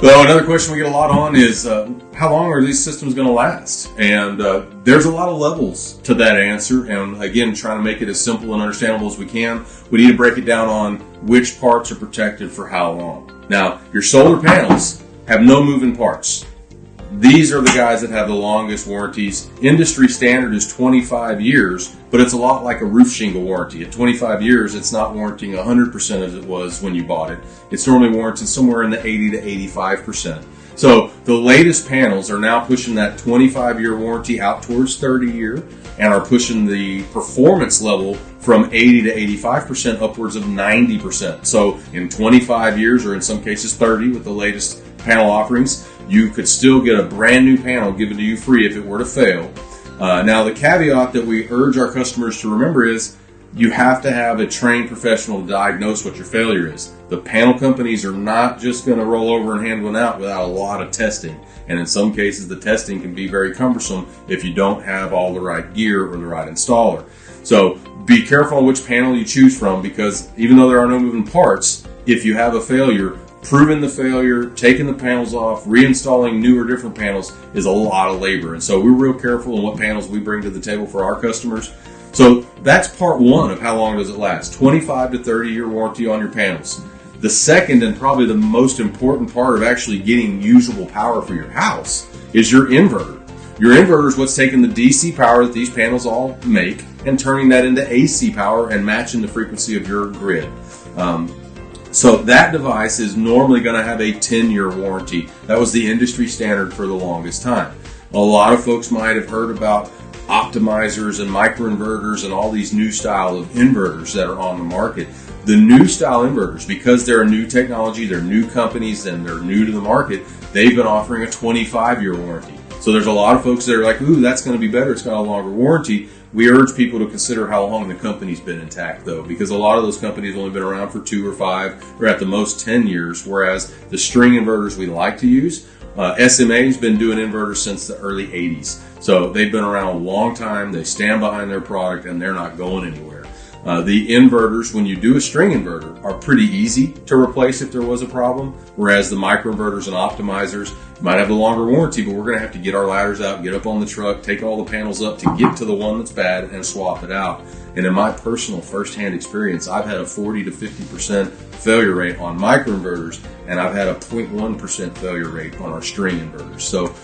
So another question we get a lot on is how long are these systems going to last? And there's a lot of levels to that answer. And again, trying to make it as simple and understandable as we can, we need to break it down on which parts are protected for how long. Now, your solar panels have no moving parts. These are the guys that have the longest warranties. Industry standard is 25 years, but it's a lot like a roof shingle warranty. At 25 years, it's not warranting 100% as it was when you bought it. It's normally warranted somewhere in the 80 to 85%. So the latest panels are now pushing that 25-year warranty out towards 30-year and are pushing the performance level from 80 to 85% upwards of 90%. So in 25 years, or in some cases 30 with the latest panel offerings, you could still get a brand new panel given to you free if it were to fail. Now, the caveat that we urge our customers to remember is you have to have a trained professional to diagnose what your failure is. The panel companies are not just going to roll over and hand one out without a lot of testing. And in some cases, the testing can be very cumbersome if you don't have all the right gear or the right installer. So be careful on which panel you choose from, because even though there are no moving parts, if you have a failure, proving the failure, taking the panels off, reinstalling new or different panels is a lot of labor. And so we're real careful in what panels we bring to the table for our customers. So that's part one of how long does it last. 25 to 30-year warranty on your panels. The second and probably the most important part of actually getting usable power for your house is your inverter. Your inverter is what's taking the DC power that these panels all make and turning that into AC power and matching the frequency of your grid. So that device is normally going to have a 10-year warranty. That was the industry standard for the longest time. A lot of folks might have heard about optimizers and microinverters and all these new style of inverters that are on the market. The new style inverters, because they're a new technology, they're new companies, and they're new to the market, they've been offering a 25-year warranty. So there's a lot of folks that are like, ooh, that's going to be better. It's got a longer warranty. We urge people to consider how long the company's been intact, though, because a lot of those companies have only been around for 2 or 5 or at the most 10 years, whereas the string inverters we like to use, SMA's been doing inverters since the early 80s. So they've been around a long time. They stand behind their product, and they're not going anywhere. The inverters, when you do a string inverter, are pretty easy to replace if there was a problem, whereas the microinverters and optimizers might have a longer warranty, but we're going to have to get our ladders out, get up on the truck, take all the panels up to get to the one that's bad and swap it out. And in my personal firsthand experience, I've had a 40 to 50% failure rate on microinverters, and I've had a 0.1% failure rate on our string inverters. So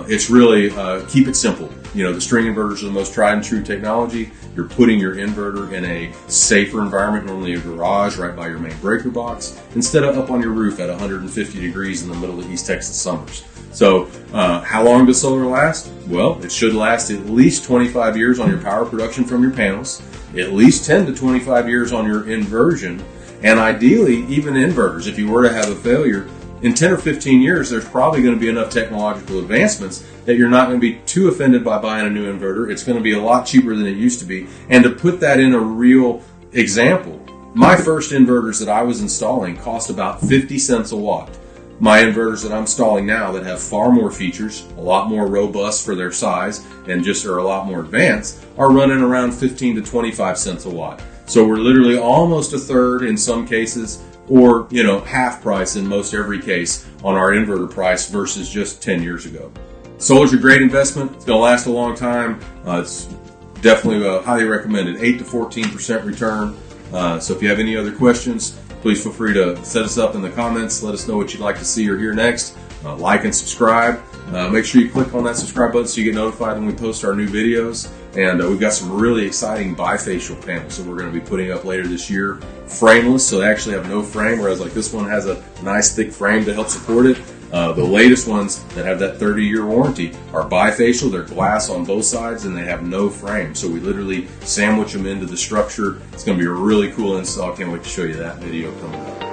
it's really keep it simple. You know, the string inverters are the most tried and true technology. You're putting your inverter in a safer environment, normally a garage right by your main breaker box, instead of up on your roof at 150 degrees in the middle of East Texas summers. So how long does solar last? Well, it should last at least 25 years on your power production from your panels, at least 10 to 25 years on your inversion, and ideally even inverters. If you were to have a failure, in 10 or 15 years, there's probably going to be enough technological advancements that you're not going to be too offended by buying a new inverter. It's going to be a lot cheaper than it used to be. And to put that in a real example, my first inverters that I was installing cost about 50 cents a watt. My inverters that I'm installing now that have far more features, a lot more robust for their size, and just are a lot more advanced, are running around 15 to 25 cents a watt. So we're literally almost a third in some cases, or half price in most every case on our inverter price versus just 10 years ago. Solar's a great investment. It's going to last a long time. It's definitely highly recommended, 8 to 14% return. So if you have any other questions, please feel free to set us up in the comments. Let us know what you'd like to see or hear next. Like and subscribe. Make sure you click on that subscribe button so you get notified when we post our new videos. And we've got some really exciting bifacial panels that we're going to be putting up later this year. Frameless, so they actually have no frame, whereas like this one has a nice thick frame to help support it. The latest ones that have that 30-year warranty are bifacial. They're glass on both sides, and they have no frame. So we literally sandwich them into the structure. It's going to be a really cool install. I can't wait to show you that video coming up.